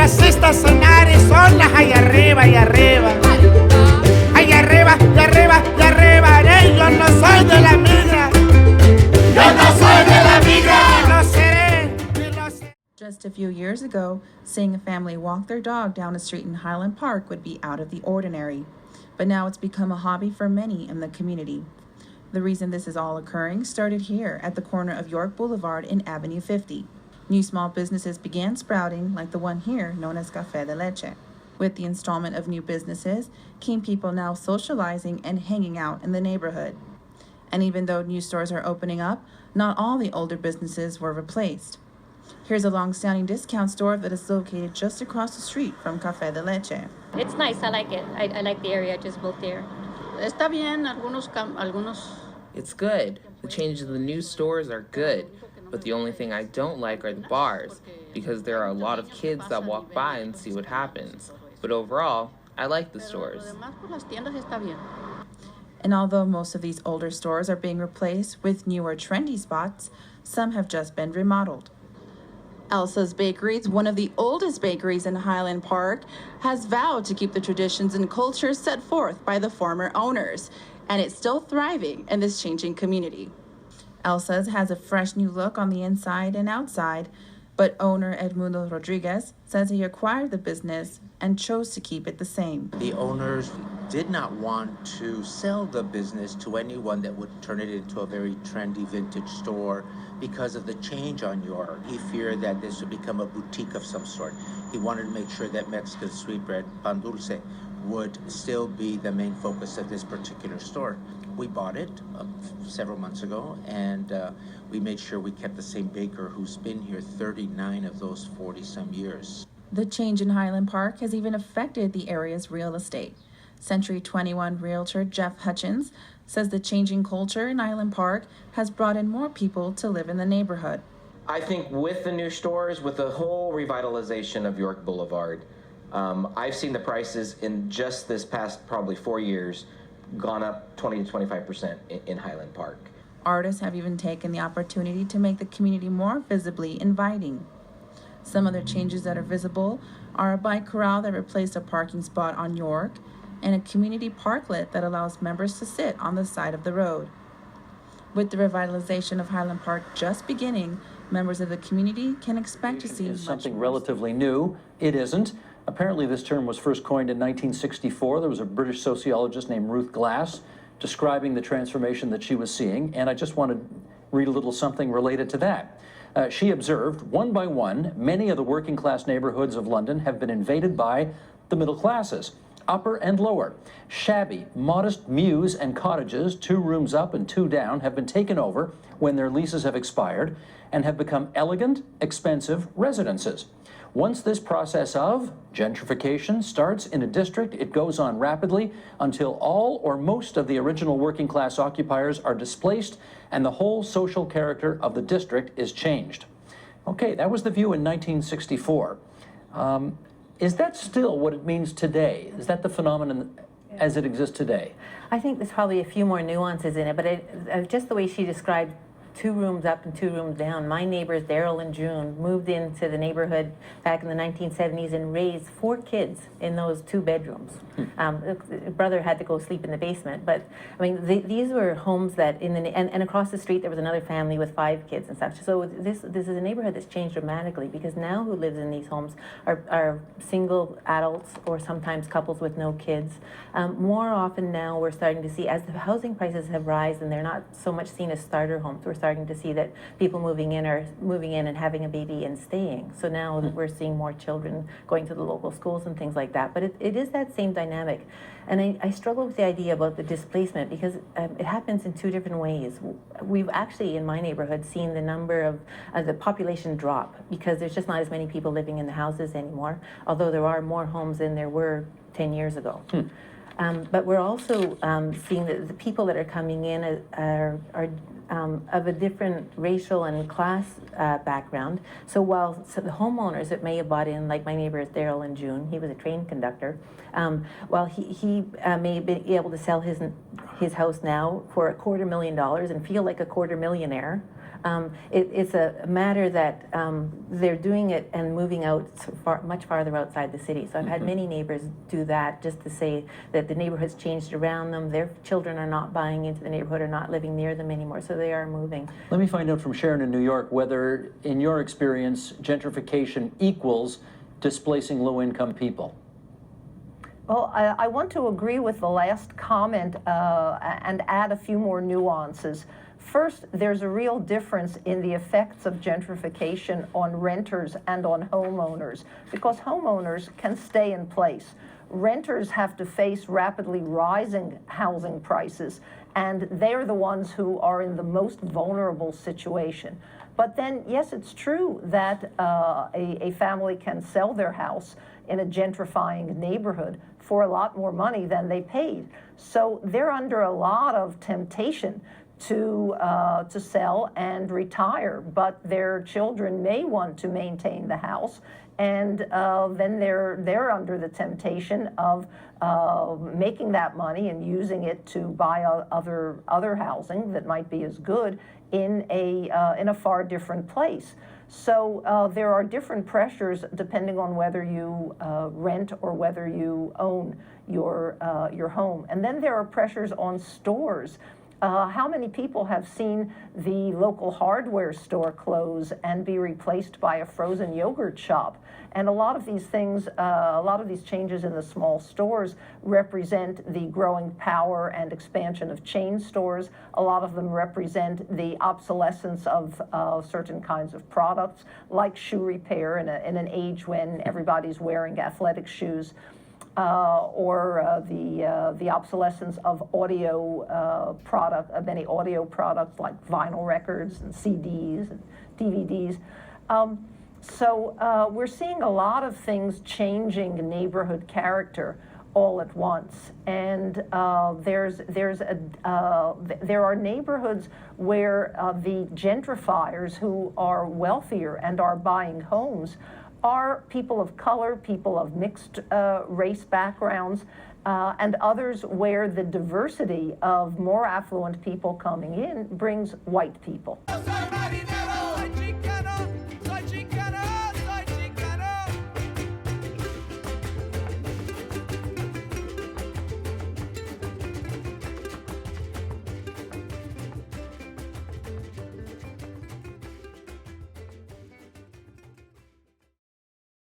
racistas en Arizona, allá arriba, allá arriba. Allá arriba, y arriba, y arriba. Yo no soy de la migra. Yo no soy de la migra. No seré, ni lo seré. Just a few years ago, seeing a family walk their dog down a street in Highland Park would be out of the ordinary. But now it's become a hobby for many in the community. The reason this is all occurring started here at the corner of York Boulevard and Avenue 50. New small businesses began sprouting, like the one here known as Café de Leche. With the installment of new businesses, came people now socializing and hanging out in the neighborhood. And even though new stores are opening up, not all the older businesses were replaced. Here's a long-standing discount store that is located just across the street from Café de Leche. It's nice, I like it. I like the area, I just built there. Está bien, algunos. It's good. The changes in the new stores are good. But the only thing I don't like are the bars, because there are a lot of kids that walk by and see what happens. But overall, I like the stores. And although most of these older stores are being replaced with newer trendy spots, some have just been remodeled. Elsa's Bakeries, one of the oldest bakeries in Highland Park, has vowed to keep the traditions and culture set forth by the former owners, and it's still thriving in this changing community. Elsa's has a fresh new look on the inside and outside, but owner Edmundo Rodriguez says he acquired the business and chose to keep it the same. The owners did not want to sell the business to anyone that would turn it into a very trendy vintage store because of the change on York. He feared that this would become a boutique of some sort. He wanted to make sure that Mexican sweetbread, pan dulce, would still be the main focus of this particular store. We bought it several months ago, and we made sure we kept the same baker who's been here 39 of those 40-some years. The change in Highland Park has even affected the area's real estate. Century 21 realtor Jeff Hutchins says the changing culture in Highland Park has brought in more people to live in the neighborhood. I think with the new stores, with the whole revitalization of York Boulevard, I've seen the prices in just this past probably 4 years gone up 20 to 25% in Highland Park. Artists have even taken the opportunity to make the community more visibly inviting. Some other changes that are visible are a bike corral that replaced a parking spot on York and a community parklet that allows members to sit on the side of the road. With the revitalization of Highland Park just beginning, members of the community can expect to see something relatively new. It isn't. Apparently this term was first coined in 1964. There was a British sociologist named Ruth Glass describing the transformation that she was seeing, and I just want to read a little something related to that. She observed, one by one, many of the working class neighborhoods of London have been invaded by the middle classes, upper and lower. Shabby, modest mews and cottages, 2 rooms up and 2 down, have been taken over when their leases have expired and have become elegant, expensive residences. Once this process of gentrification starts in a district, it goes on rapidly until all or most of the original working class occupiers are displaced and the whole social character of the district is changed. Okay, that was the view in 1964. Is that still what it means today? Is that the phenomenon as it exists today? I think there's probably a few more nuances in it, but just the way she described 2 rooms up and 2 rooms down. My neighbors, Daryl and June, moved into the neighborhood back in the 1970s and raised 4 kids in those 2 bedrooms. Brother had to go sleep in the basement, but I mean, these were homes that and across the street there was another family with 5 kids and stuff. So this is a neighborhood that's changed dramatically, because now who lives in these homes are single adults or sometimes couples with no kids. More often now we're starting to see, as the housing prices have risen and they're not so much seen as starter homes, we're starting to see that people moving in and having a baby and staying. So now we're seeing more children going to the local schools and things like that. But it is that same dynamic. And I struggle with the idea about the displacement, because it happens in 2 different ways. We've actually, in my neighborhood, seen the number of the population drop, because there's just not as many people living in the houses anymore, although there are more homes than there were 10 years ago. But we're also seeing that the people that are coming in are of a different racial and class background. So while the homeowners that may have bought in, like my neighbors Daryl and June, he was a train conductor, while he may be able to sell his house now for $250,000 and feel like a quarter millionaire, It's a matter that they're doing it and moving out much farther outside the city. So I've had many neighbors do that just to say that the neighborhood's changed around them. Their children are not buying into the neighborhood or not living near them anymore, so they are moving. Let me find out from Sharon in New York whether, in your experience, gentrification equals displacing low-income people. Well, I want to agree with the last comment and add a few more nuances. First, there's a real difference in the effects of gentrification on renters and on homeowners, because homeowners can stay in place. Renters have to face rapidly rising housing prices, and they're the ones who are in the most vulnerable situation. But then, yes, it's true that a family can sell their house in a gentrifying neighborhood for a lot more money than they paid. So they're under a lot of temptation to sell and retire, but their children may want to maintain the house, and then they're under the temptation of making that money and using it to buy other housing that might be as good in a far different place. So there are different pressures depending on whether you rent or whether you own your home. And then there are pressures on stores. How many people have seen the local hardware store close and be replaced by a frozen yogurt shop? And a lot of these things, a lot of these changes in the small stores represent the growing power and expansion of chain stores. A lot of them represent the obsolescence of certain kinds of products, like shoe repair in an age when everybody's wearing athletic shoes. Or the obsolescence of audio many audio products like vinyl records and CDs and DVDs. So we're seeing a lot of things changing neighborhood character all at once, and there are neighborhoods where the gentrifiers who are wealthier and are buying homes are people of color, people of mixed race backgrounds, and others where the diversity of more affluent people coming in brings white people. Yo soy marinero, soy chicano.